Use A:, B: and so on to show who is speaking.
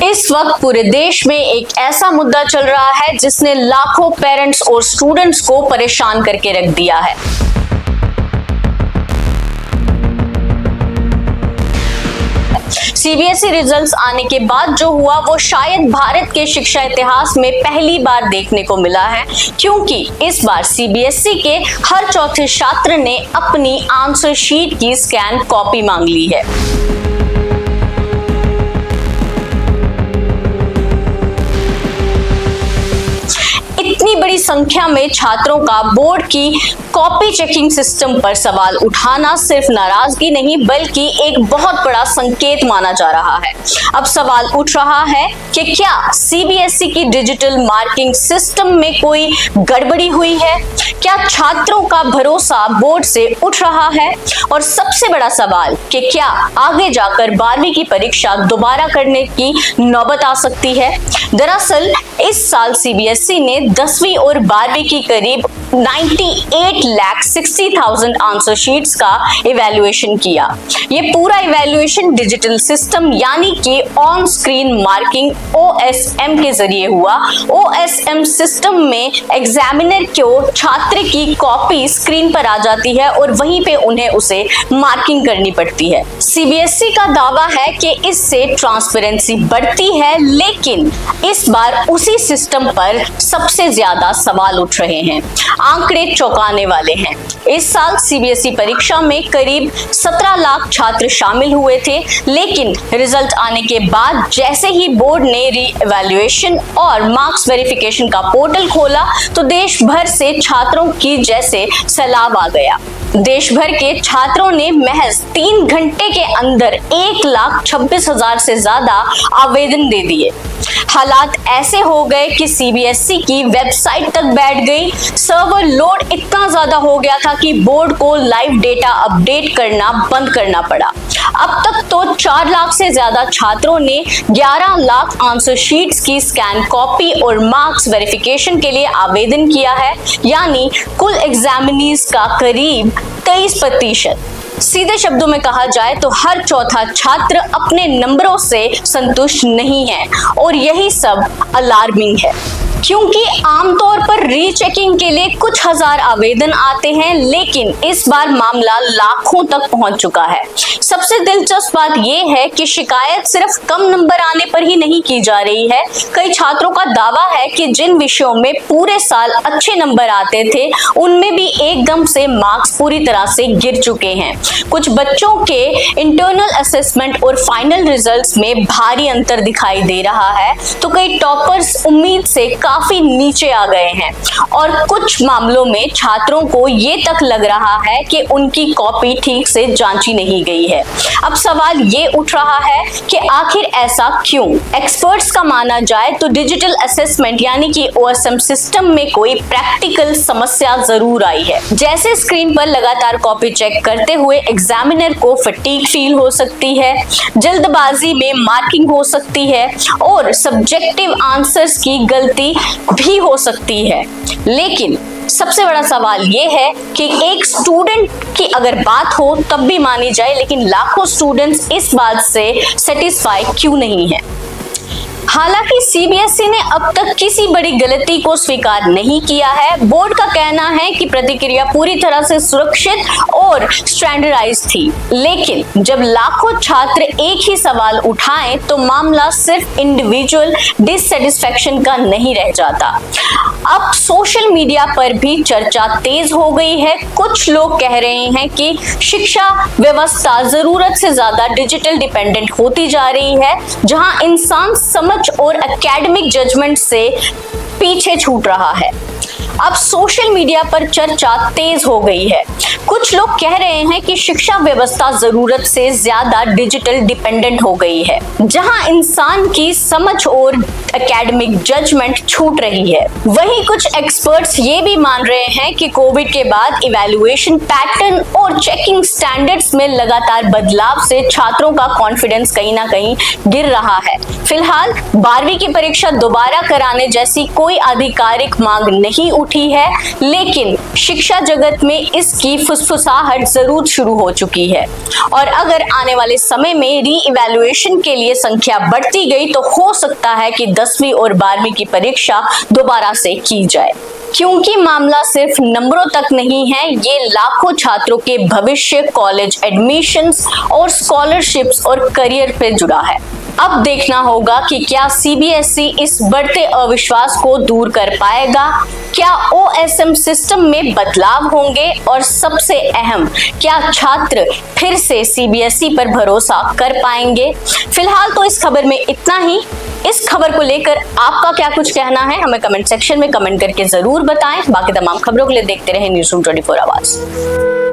A: इस वक्त पूरे देश में एक ऐसा मुद्दा चल रहा है जिसने लाखों पेरेंट्स और स्टूडेंट्स को परेशान करके रख दिया है। सीबीएसई रिजल्ट्स आने के बाद जो हुआ वो शायद भारत के शिक्षा इतिहास में पहली बार देखने को मिला है, क्योंकि इस बार सीबीएसई के हर चौथे छात्र ने अपनी आंसर शीट की स्कैन कॉपी मांग ली है। इतनी बड़ी संख्या में छात्रों का बोर्ड की कॉपी चेकिंग सिस्टम पर सवाल उठाना सिर्फ नाराजगी नहीं बल्कि एक बहुत बड़ा संकेत माना जा रहा है। अब सवाल उठ रहा है कि क्या सीबीएसई की डिजिटल मार्किंग सिस्टम में कोई गड़बड़ी हुई है? क्या छात्रों का भरोसा बोर्ड से उठ रहा है? और सबसे बड़ा सवाल कि क्या आगे जाकर 12वीं की परीक्षा दोबारा करने की नौबत आ सकती है? दरअसल इस साल सीबीएसई ने 10वीं और 12वीं की करीब 98,60,000 आंसर शीट्स का इवैल्यूएशन किया। ये पूरा इवैल्यूएशन डिजिटल सिस्टम यानी कि ऑन स्क्रीन मार्किंग OSM के जरिए हुआ। OSM सिस्टम में एग्जामिनर को छात्र की कॉपी स्क्रीन पर आ जाती है और वहीं पे उन्हें उसे मार्किंग करनी पड़ती है। सीबीएसई का दावा है कि इससे ट्रांसपेरेंसी बढ़ती है, लेकिन इस बार उसी सिस्टम पर सबसे ज्यादा सवाल उठ रहे हैं। आंकड़े चौंकाने वाले हैं। इस साल सीबीएसई परीक्षा में करीब 17 लाख छात्र शामिल हुए थे, लेकिन रिजल्ट आने के बाद जैसे ही बोर्ड ने री-इवैल्यूएशन और मार्क्स वेरिफिकेशन का पोर्टल खोला तो देश भर से छात्रों की जैसे सैलाब आ गया। देश भर के छात्रों ने महज 3 घंटे के अंदर 1,26,000 से ज्यादा आवेदन दे दिए। हालात ऐसे हो गए कि सीबीएसई की वेबसाइट तक बैठ गई। सर्वर लोड इतना ज्यादा हो गया था कि बोर्ड को लाइव डेटा अपडेट करना बंद करना पड़ा। अब तक तो 4 लाख से ज्यादा छात्रों ने 11 लाख आंसर शीट्स की स्कैन कॉपी और मार्क्स वेरिफिकेशन के लिए आवेदन किया है, यानी कुल एग्जामिनीज का करीब 23%। सीधे शब्दों में कहा जाए तो हर चौथा छात्र अपने नंबरों से संतुष्ट नहीं है और यही सब अलार्मिंग है, क्योंकि आमतौर पर रीचेकिंग के लिए कुछ हजार आवेदन आते हैं, लेकिन इस बार मामला लाखों तक पहुंच चुका है। सबसे दिलचस्प बात यह है कि शिकायत सिर्फ कम नंबर आने पर ही नहीं की जा रही है। कई छात्रों का दावा है कि जिन विषयों में पूरे साल अच्छे नंबर आते थे उनमें भी एकदम से मार्क्स पूरी तरह से गिर चुके हैं। कुछ बच्चों के इंटरनल असेसमेंट और फाइनल रिजल्ट्स में भारी अंतर दिखाई दे रहा है, तो कई टॉपर्स उम्मीद से काफी नीचे आ गए हैं और कुछ मामलों में छात्रों को ये तक लग रहा है कि उनकी कॉपी ठीक से जांची नहीं गई है। अब सवाल ये उठ रहा है कि आखिर ऐसा क्यों? एक्सपर्ट्स का माना जाए तो डिजिटल असेसमेंट यानी कि OSM सिस्टम में कोई प्रैक्टिकल समस्या जरूर आई है। जैसे स्क्रीन पर लगातार कॉपी चेक करते हुए एग्जामिनर को फटीग फील हो सकती है, जल्दबाजी में मार्किंग हो सकती है और सब्जेक्टिव आंसर्स की गलती भी हो सकती है। लेकिन सबसे बड़ा सवाल यह है कि एक स्टूडेंट की अगर बात हो तब भी मानी जाए, लेकिन लाखों स्टूडेंट्स इस बात से सेटिस्फाई क्यों नहीं है? हालांकि सीबीएसई ने अब तक किसी बड़ी गलती को स्वीकार नहीं किया है। बोर्ड का कहना है कि प्रतिक्रिया पूरी तरह से सुरक्षित और स्टैंडर्डाइज थी, लेकिन जब लाखों छात्र एक ही सवाल उठाएं तो मामला सिर्फ इंडिविजुअल डिससेटिस्फैक्शन का नहीं रह जाता। अब सोशल मीडिया पर भी चर्चा तेज हो गई है। कुछ लोग कह रहे हैं कि शिक्षा व्यवस्था जरूरत से ज्यादा डिजिटल डिपेंडेंट होती जा रही है, जहां इंसान समझ और एकेडमिक जजमेंट से पीछे छूट रहा है। अब सोशल मीडिया पर चर्चा तेज हो गई है। कुछ लोग कह रहे हैं कि शिक्षा व्यवस्था जरूरत से ज्यादा डिजिटल डिपेंडेंट हो गई है, जहां इंसान की समझ और एकेडमिक जजमेंट छूट रही है। वहीं कुछ एक्सपर्ट्स ये भी मान रहे हैं कि कोविड के बाद इवैल्यूएशन पैटर्न और चेकिंग स्टैंडर्ड्स में लगातार बदलाव से छात्रों का कॉन्फिडेंस कहीं ना कहीं गिर रहा है। फिलहाल 12वीं की परीक्षा दोबारा कराने जैसी कोई आधिकारिक मांग नहीं उठी है, लेकिन शिक्षा जगत में इसकी फुसफुसाहट जरूर शुरू हो चुकी है और अगर आने वाले समय में री इवैल्यूएशन के लिए संख्या बढ़ती गई तो हो सकता है कि 10वीं और 12वीं की परीक्षा दोबारा से की जाए, क्योंकि मामला सिर्फ नंबरों तक नहीं है, ये लाखों छात्रों के भविष्य, कॉलेज एडमिशंस और स्कॉलरशिप्स और करियर पे जुड़ा है। अब देखना होगा कि क्या सीबीएसई इस बढ़ते अविश्वास को दूर कर पाएगा, क्या ओएसएम सिस्टम में बदलाव होंगे और सबसे अहम, क्या छात्र फिर से सीबीएसई पर भरोसा कर पाएंगे। फिलहाल तो इस खबर में इतना ही। इस खबर को लेकर आपका क्या कुछ कहना है, हमें कमेंट सेक्शन में कमेंट करके जरूर बताएं। बाकी तमाम खबरों के लिए देखते रहें न्यूज़रूम 24 आवाज।